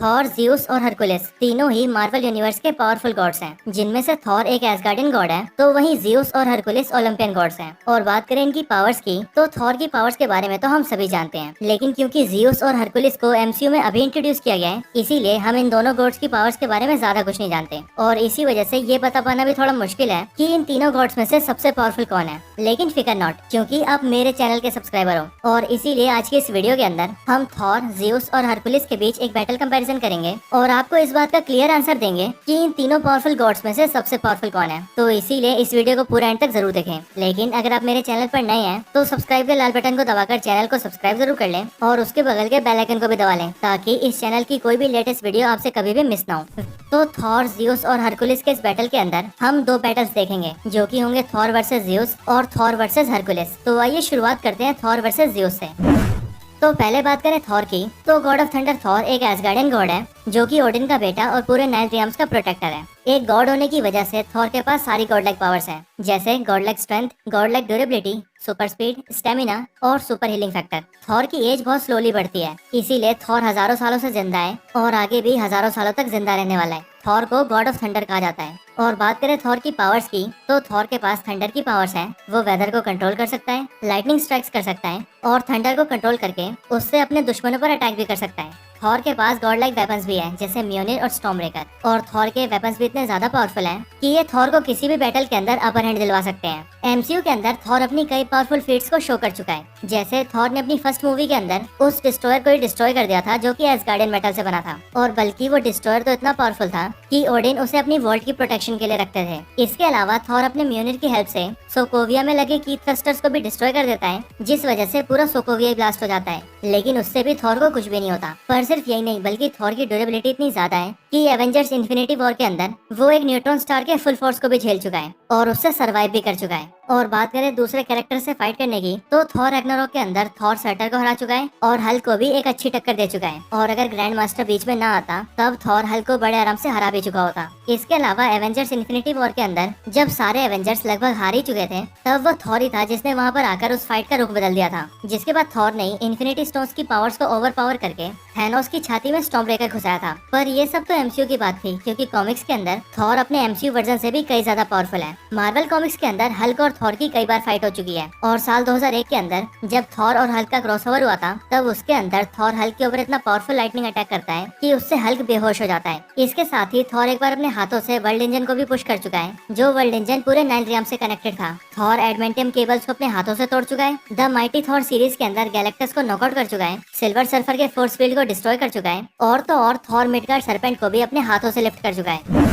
Thor, ज़ियुस और Hercules तीनों ही Marvel universe के पावरफुल गॉड्स हैं, जिनमें से थॉर एक एसगार्डियन गॉड है, तो वहीं ज़ियुस और हरकुलिस ओलंपियन गॉड्स हैं। और बात करें इनकी पावर्स की, तो थॉर की पावर्स के बारे में तो हम सभी जानते हैं, लेकिन क्योंकि ज़ियुस और हरकुलिस को एमसीयू में अभी इंट्रोड्यूस किया गया है, इसीलिए हम इन दोनों गॉड्स की पावर्स के बारे में ज्यादा कुछ नहीं जानते। और इसी वजह से ये बता पाना भी थोड़ा मुश्किल है कि इन तीनों गॉड्स में से सबसे पावरफुल कौन है। लेकिन फिकर नॉट, क्योंकि आप मेरे चैनल के सब्सक्राइबर हो, और इसीलिए आज की इस वीडियो के अंदर हम थॉर, ज़ियुस और हरकुलिस के बीच एक बैटल कंपैरिजन करेंगे और आपको इस बात का क्लियर आंसर देंगे कि इन तीनों पावरफुल गॉड्स में से सबसे पावरफुल कौन है। तो इसीलिए इस वीडियो को पूरा एंड तक जरूर देखें। लेकिन अगर आप मेरे चैनल पर नए हैं तो सब्सक्राइब के लाल बटन को दबाकर चैनल को सब्सक्राइब जरूर कर लें और उसके बगल के बेल आइकन को भी दबा लें, ताकि इस चैनल की कोई भी लेटेस्ट वीडियो आपसे कभी भी मिस ना हो। तो थॉर, ज़ियुस और हरकुलिस के इस बैटल के अंदर हम दो बैटल्स देखेंगे, जो कि होंगे थॉर वर्सेस ज़ियुस और थॉर वर्सेस हरकुलिस। तो आइए शुरुआत करते हैं थॉर वर्सेस ज़ियुस से। तो पहले बात करें थॉर की, तो गॉड ऑफ थंडर थॉर एक एसगार्डियन गॉड है, जो कि ओडिन का बेटा और पूरे 9 रियम्स का प्रोटेक्टर है। एक गॉड होने की वजह से थॉर के पास सारी गॉड लाइक पावर्स हैं, जैसे God like strength, God like durability, super speed, stamina और सुपर हीलिंग फैक्टर। थॉर की एज बहुत स्लोली बढ़ती है, इसीलिए थॉर हजारों सालों से जिंदा है और आगे भी हजारों सालों तक जिंदा रहने वाला है। थॉर को गॉड ऑफ थंडर कहा जाता है। और बात करें थॉर की पावर्स की, तो थॉर के पास थंडर की पावर्स हैं। वो वेदर को कंट्रोल कर सकता है, लाइटनिंग स्ट्राइक्स कर सकता है और थंडर को कंट्रोल करके उससे अपने दुश्मनों पर अटैक भी कर सकता है। थॉर के पास गॉड लाइक वेपन्स भी हैं, जैसे म्योनिर और स्टॉर्म ब्रेकर। और थॉर के वेपन्स भी इतने ज्यादा पावरफुल हैं कि ये थॉर को किसी भी बैटल के अंदर अपर हैंड दिलवा सकते हैं। एमसीयू के अंदर थॉर अपनी कई पावरफुल फीट्स को शो कर चुका है, जैसे थॉर ने अपनी फर्स्ट मूवी के अंदर उस डिस्ट्रॉयर को ही डिस्ट्रॉय कर दिया था, जो कि एसगार्डियन मेटल से बना था। और बल्कि वो डिस्ट्रॉयर तो इतना पावरफुल था कि ओडिन उसे अपनी वर्ल्ड की प्रोटेक्शन के लिए रखते थे। इसके अलावा थॉर अपने म्योनिर की हेल्प से सोकोविया में लगे की थ्रस्टर्स को भी डिस्ट्रॉय कर देता है, जिस वजह से पूरा सोकोविया ब्लास्ट हो जाता है। लेकिन उससे भी थॉर को कुछ भी नहीं होता। पर सिर्फ यही नहीं, बल्कि थॉर की ड्यूरेबिलिटी इतनी ज्यादा है कि एवेंजर्स इन्फिनिटी वॉर के अंदर वो एक न्यूट्रॉन स्टार के फुल फोर्स को भी झेल चुका है और उससे सरवाइव भी कर चुका है। और बात करें दूसरे कैरेक्टर से फाइट करने की, तो थॉर रैग्नारोक के अंदर थॉर सर्टर को हरा चुका है और हल्क को भी एक अच्छी टक्कर दे चुका है। और अगर ग्रैंड मास्टर बीच में ना आता, तब थॉर हल्क को बड़े आराम से हरा भी चुका होता। इसके अलावा एवेंजर्स इन्फिनिटी वॉर के अंदर जब सारे एवेंजर्स लगभग हार ही चुके थे, तब वो थॉर ही था जिसने वहाँ पर आकर उस फाइट का रुख बदल दिया था। जिसके बाद थॉर ने इन्फिनिटी स्टोन्स की पावर्स को ओवर पावर करके थैनोस की छाती में स्टॉर्म ब्रेकर घुसाया था। पर ये सब तो एमसीयू की बात थी, क्योंकि कॉमिक्स के अंदर थॉर अपने एमसीयू वर्जन से भी कई ज्यादा पावरफुल है। मार्वल कॉमिक्स के अंदर हल्क और थॉर की कई बार फाइट हो चुकी है। और साल 2001 के अंदर जब थॉर और हल्क का क्रॉसओवर हुआ था, तब उसके अंदर थॉर हल्क के ऊपर इतना पावरफुल लाइटनिंग अटैक करता है कि उससे हल्क बेहोश हो जाता है। इसके साथ ही थॉर एक बार अपने हाथों से वर्ल्ड इंजन को भी पुश कर चुका है, जो वर्ल्ड इंजन पूरे 9 रियम से कनेक्टेड था। थॉर एडमेंटियम केबल्स को अपने हाथों से तोड़ चुका है। द माइटी थॉर सीरीज के अंदर गैलेक्टस को नॉकआउट कर चुका है, सिल्वर सर्फर के फोर्स फील्ड को डिस्ट्रॉय कर चुका है और तो और थॉर मिडगार्ड सरपेंट को भी अपने हाथों से लिफ्ट कर चुका है।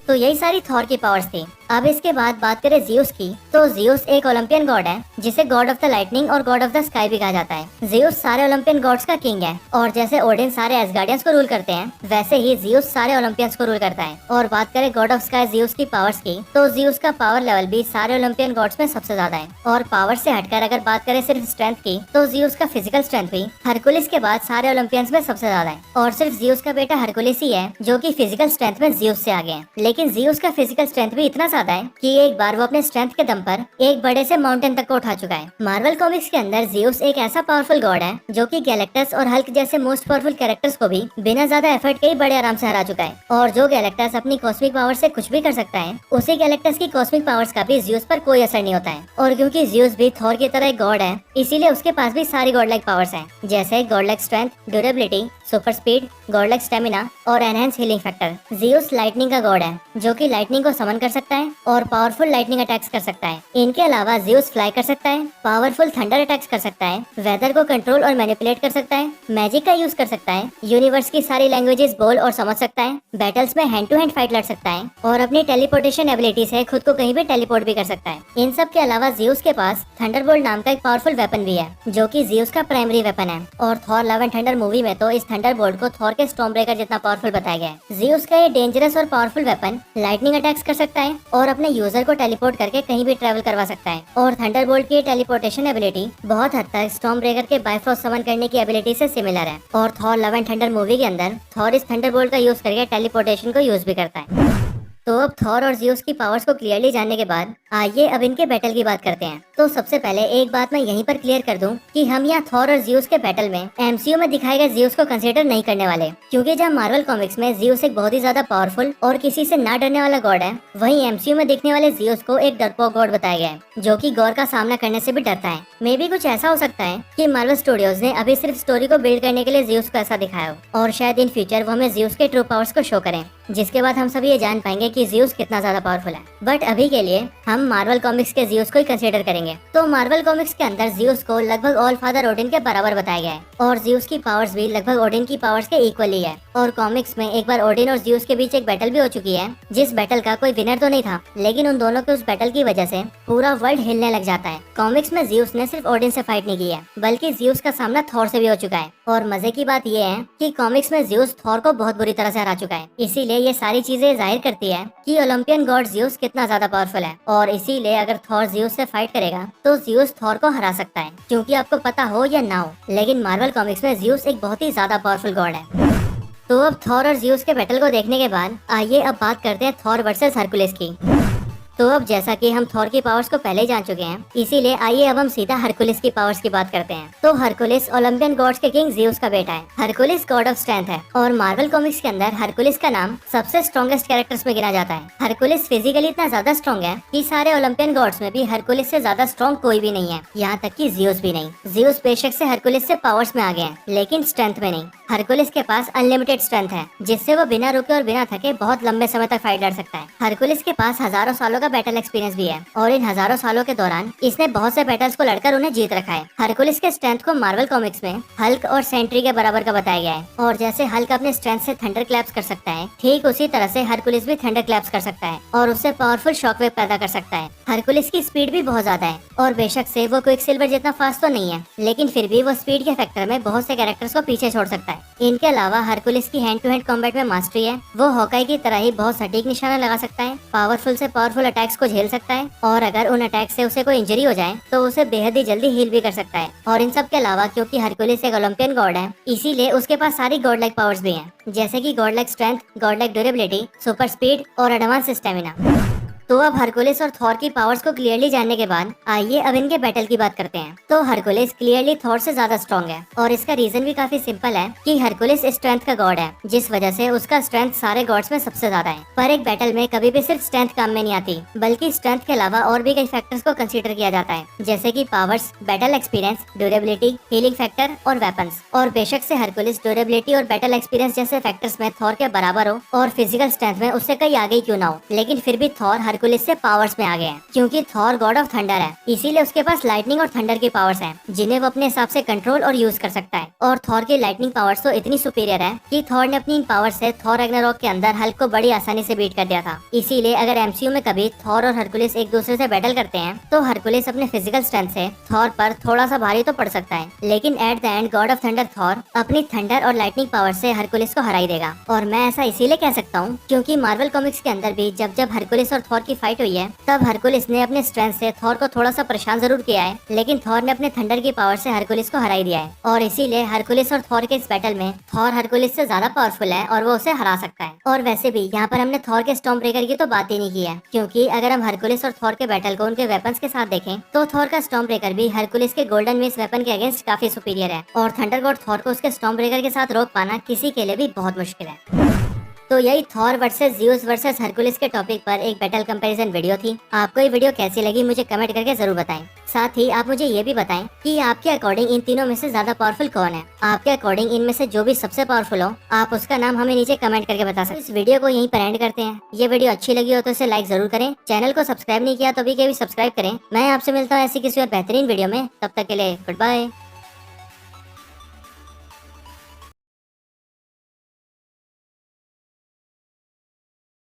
तो यही सारी थॉर की पावर्स थी। अब इसके बाद बात करें ज़ियुस की, तो ज़ियुस एक ओलंपियन गॉड है, जिसे गॉड ऑफ द लाइटनिंग और गॉड ऑफ द स्काई भी कहा जाता है। ज़ियुस सारे ओलंपियन गॉड्स का किंग है, और जैसे ओडिन सारे एसगार्डियंस को रूल करते हैं, वैसे ही ज़ियुस सारे ओलंपियंस को रूल करता है। और बात करें गॉड ऑफ स्काई ज़ियुस की पावर्स की, तो ज़ियुस का पावर लेवल भी सारे ओलंपियन गॉड्स में सबसे ज्यादा है। और पावर से हटकर अगर बात करें सिर्फ स्ट्रेंथ की, तो ज़ियुस का फिजिकल स्ट्रेंथ भी हरकुलिस के बाद सारे ओलंपियंस में सबसे ज्यादा है। और सिर्फ ज़ियुस का बेटा हरकुलिस ही है जो की फिजिकल स्ट्रेंथ में ज़ियुस से आगे है। लेकिन ज़ियुस का फिजिकल स्ट्रेंथ भी इतना ज्यादा है कि एक बार वो अपने स्ट्रेंथ के दम पर एक बड़े से माउंटेन तक को उठा चुका है। मार्वल कॉमिक्स के अंदर ज़ियुस एक ऐसा पावरफुल गॉड है जो कि गैलेक्टस और हल्क जैसे मोस्ट पावरफुल कैरेक्टर्स को भी बिना ज्यादा एफर्ट के ही बड़े आराम से हरा चुका है। और जो गैलेक्टस अपनी कॉस्मिक पावर से कुछ भी कर सकता है, उसी गैलेक्टस की कॉस्मिक पावर्स का भी ज़ियुस पर कोई असर नहीं होता है। और क्योंकि ज़ियुस भी थॉर की तरह एक गॉड है, इसीलिए उसके पास भी सारी गॉड लाइक पावर्स हैं, जैसे God like strength, durability, super speed, God like stamina और एनहेंस हीलिंग फैक्टर। ज़ियुस लाइटनिंग का गॉड है, जो कि लाइटनिंग को समन कर सकता है और पावरफुल लाइटनिंग अटैक्स कर सकता है। इनके अलावा ज़ियुस फ्लाई कर सकता है, पावरफुल थंडर अटैक्स कर सकता है, वेदर को कंट्रोल और मैनिपुलेट कर सकता है, मैजिक का यूज कर सकता है, यूनिवर्स की सारी लैंग्वेजेस बोल और समझ सकता है, बैटल्स में हैंड टू हैंड फाइट लड़ सकता है और अपनी टेलीपोर्टेशन एबिलिटी से खुद को कहीं भी टेलीपोर्ट भी कर सकता है। इन सब के अलावा ज़ियुस के पास थंडरबोल्ट नाम का एक पावरफुल वेपन भी है, जो कि ज़ियुस का प्राइमरी वेपन है। और Thor love and thunder movie में तो इस थंडरबोल्ट को थॉर के स्टॉर्म ब्रेकर जितना पावरफुल बताया गया है। ज़ियुस का ये डेंजरस और पावरफुल वेपन लाइटनिंग अटैक्स कर सकता है और अपने यूजर को टेलीपोर्ट करके कहीं भी ट्रैवल करवा सकता है। और थंडरबोल्ट की टेलीपोर्टेशन एबिलिटी बहुत हद तक स्टॉर्म ब्रेकर के बाइफ्रोस्ट समन करने की एबिलिटी से सिमिलर है। और Thor love and thunder movie के अंदर थॉर इस थंडरबोल्ट का यूज करके टेलीपोर्टेशन को यूज भी करता है। तो अब थॉर और ज़ियुस की पावर्स को क्लियरली जानने के बाद आइए अब इनके बैटल की बात करते हैं। तो सबसे पहले एक बात मैं यहीं पर क्लियर कर दूं कि हम यहाँ थॉर और जियोस के बैटल में एमसीयू में दिखाए गए जियोस को कंसीडर नहीं करने वाले, क्योंकि जब मार्वल कॉमिक्स में जियोस एक बहुत ही ज्यादा पावरफुल और किसी से ना डरने वाला गॉड है, वहीं एमसीयू में दिखने वाले जियोस को एक डरपोक गॉड बताया गया है जो कि गॉड का सामना करने से भी डरता है। मे भी कुछ ऐसा हो सकता है कि मार्वल स्टूडियोज ने अभी सिर्फ स्टोरी को बिल्ड करने के लिए जियोस को ऐसा दिखाया हो, और शायद इन फ्यूचर वो हमें जियोस के ट्रू पावर्स को शो करें, जिसके बाद हम सभी ये जान पाएंगे कि जियोस कितना ज्यादा पावरफुल है। बट अभी के लिए हम मार्वल कॉमिक्स के जियोस को ही कंसीडर करेंगे। तो मार्वल कॉमिक्स के अंदर जियोस को लगभग ऑल फादर ओडिन के बराबर बताया गया है, और जियोस की पावर्स भी लगभग ओडिन की पावर्स के इक्वली है। और कॉमिक्स में एक बार ओडिन और जियोस के बीच एक बैटल भी हो चुकी है, जिस बैटल का कोई विनर तो नहीं था, लेकिन उन दोनों के उस बैटल की वजह से पूरा वर्ल्ड हिलने लग जाता है। कॉमिक्स में जियोस ने सिर्फ ओडिन से फाइट नहीं की है, बल्कि जियोस का सामना थॉर से भी हो चुका है। और मजे की बात यह है कि कॉमिक्स में जियोस थॉर को बहुत बुरी तरह से हरा चुका है। इसीलिए ये सारी चीजें जाहिर करती है कि ओलंपियन गॉड जियोस कितना ज्यादा पावरफुल है, और इसीलिए अगर थॉर जियोस से फाइट करेगा तो जियोस थॉर को हरा सकता है। क्योंकि आपको पता हो या ना हो, लेकिन मार्वल कॉमिक्स में जियोस एक बहुत ही ज्यादा पावरफुल गॉड है। तो अब थॉर और जियोस के बैटल को देखने के बाद आइए अब बात करते हैं थॉर वर्सेस हरकुलिस की। तो अब जैसा कि हम थॉर की पावर्स को पहले ही जान चुके हैं, इसीलिए आइए अब हम सीधा हरकुलिस की पावर्स की बात करते हैं। तो हरकुलिस ओलंपियन गॉड्स के किंग जियोस का बेटा है। हरकुलिस गॉड ऑफ स्ट्रेंथ है, और मार्वल कॉमिक्स के अंदर हरकुलिस का नाम सबसे स्ट्रॉन्गेस्ट कैरेक्टर्स में गिना जाता है। हरकुलिस फिजिकली इतना ज्यादा स्ट्रॉन्ग है कि सारे ओलंपियन गॉड्स में भी हरकुलिस से ज्यादा स्ट्रॉन्ग कोई भी नहीं है, यहाँ तक कि जियोस भी नहीं। जियोस बेशक से हरकुलिस से पावर्स में आ गए हैं, लेकिन स्ट्रेंथ में नहीं। हरकुलिस के पास अनलिमिटेड स्ट्रेंथ है, जिससे वो बिना रुके और बिना थके बहुत लंबे समय तक फाइट लड़ सकता है। हरकुलिस के पास हजारों सालों का बैटल एक्सपीरियंस भी है, और इन हजारों सालों के दौरान इसने बहुत से बैटल्स को लड़कर उन्हें जीत रखा है। हरकुलिस के स्ट्रेंथ को मार्वल कॉमिक्स में हल्क और सेंट्री के बराबर का बताया गया है, और जैसे हल्क अपने स्ट्रेंथ से थंडर क्लैप्स कर सकता है, ठीक उसी तरह से हरकुलिस भी थंडर क्लैप्स कर सकता है और उससे पावरफुल शॉकवेव पैदा कर सकता है। हरकुलिस की स्पीड भी बहुत ज्यादा है, और बेशक से वो क्विकसिल्वर जितना फास्ट तो नहीं है, लेकिन फिर भी वो स्पीड के फैक्टर में बहुत से कैरेक्टर्स को पीछे छोड़ सकता है। इनके अलावा हरकुलिस की हैंड टू हैंड कॉम्बैट में मास्टरी है। वो हॉकाई की तरह ही बहुत सटीक निशाना लगा सकता है, पावरफुल से पावरफुल अटैक्स को झेल सकता है, और अगर उन अटैक से उसे कोई इंजरी हो जाए तो उसे बेहद ही जल्दी हील भी कर सकता है। और इन सब के अलावा क्योंकि हरकुलिस एक ओलंपियन गॉड है, इसीलिए उसके पास सारी गॉड लाइक पावर्स भी हैं, जैसे कि God like strength, God like durability, super speed और एडवांस स्टेमिना। तो अब हरकुलिस और थॉर की पावर्स को क्लियरली जानने के बाद आइए अब इनके बैटल की बात करते हैं। तो हरकुलिस क्लियरली थॉर से ज्यादा स्ट्रॉन्ग है, और इसका रीजन भी काफी सिंपल है कि हरकुलिस स्ट्रेंथ का गॉड है, जिस वजह से उसका स्ट्रेंथ सारे गॉड्स में सबसे ज्यादा है। पर एक बैटल में कभी भी सिर्फ स्ट्रेंथ काम में नहीं आती, बल्कि स्ट्रेंथ के अलावा और भी कई फैक्टर्स को कंसीडर किया जाता है, जैसे कि powers, battle experience, durability, healing factor और वेपन्स। और बेशक से हरकुलिस ड्यूरेबिलिटी और बैटल एक्सपीरियंस जैसे फैक्टर्स में थॉर के बराबर हो, और फिजिकल स्ट्रेंथ में उससे कई आगे क्यों ना हो, लेकिन फिर भी थॉर हरकुलिस से पावर्स में आ गए हैं। क्योंकि थॉर गॉड ऑफ थंडर है, इसीलिए उसके पास लाइटनिंग और थंडर की पावर्स हैं, जिन्हें वो अपने हिसाब से कंट्रोल और यूज कर सकता है। और थॉर की लाइटनिंग पावर्स तो इतनी सुपीरियर है कि थॉर ने अपनी इन पावर से थॉर रैग्नारोक के अंदर हल्क को बड़ी आसानी से बीट कर दिया था। इसीलिए अगर एमसीयू में कभी थॉर और हरकुलिस एक दूसरे से बैटल करते हैं, तो हरकुलिस अपने फिजिकल स्ट्रेंथ से थॉर पर थोड़ा सा भारी तो पड़ सकता है, लेकिन at the end God of thunder Thor अपनी थंडर और लाइटनिंग पावर से हरकुलिस को हरा ही देगा। और मैं ऐसा इसीलिए कह सकता हूँ क्योंकि मार्वल कॉमिक्स के अंदर भी जब जब हरकुलिस और थॉर की फाइट हुई है, तब हरकुलिस ने अपने स्ट्रेंथ से थॉर को थोड़ा सा परेशान जरूर किया है, लेकिन थॉर ने अपने थंडर की पावर से हरकुलिस को हरा ही दिया है। और इसीलिए हरकुलिस और थॉर के इस बैटल में थॉर हरकुलिस से ज्यादा पावरफुल है, और वो उसे हरा सकता है। और वैसे भी यहाँ पर हमने थॉर के स्टॉर्म ब्रेकर की तो बात ही नहीं की है, क्योंकि अगर हम हरकुलिस और थॉर के बैटल को उनके वेपन्स के साथ देखें, तो थॉर का स्टॉर्म ब्रेकर भी हरकुलिस के गोल्डन वेस वेपन के अगेंस्ट काफी सुपीरियर है, और थंडर गॉड थॉर को उसके स्टॉर्म ब्रेकर के साथ रोक पाना किसी के लिए भी बहुत मुश्किल है। तो यही Thor versus Zeus versus Hercules के टॉपिक पर एक बैटल कंपैरिजन वीडियो थी। आपको ये वीडियो कैसी लगी मुझे कमेंट करके जरूर बताएं। साथ ही आप मुझे ये भी बताएं कि आपके अकॉर्डिंग इन तीनों में से ज्यादा पावरफुल कौन है। आपके अकॉर्डिंग इनमें से जो भी सबसे पावरफुल हो, आप उसका नाम हमें नीचे कमेंट करके बता सकते हैं। इस वीडियो को यहीं पर एंड करते हैं। ये वीडियो अच्छी लगी हो तो इसे लाइक जरूर करें। चैनल को सब्सक्राइब नहीं किया तो भी सब्सक्राइब करें। मैं आपसे मिलता हूँ ऐसी किसी और बेहतरीन वीडियो में। तब तक के लिए गुड बाय।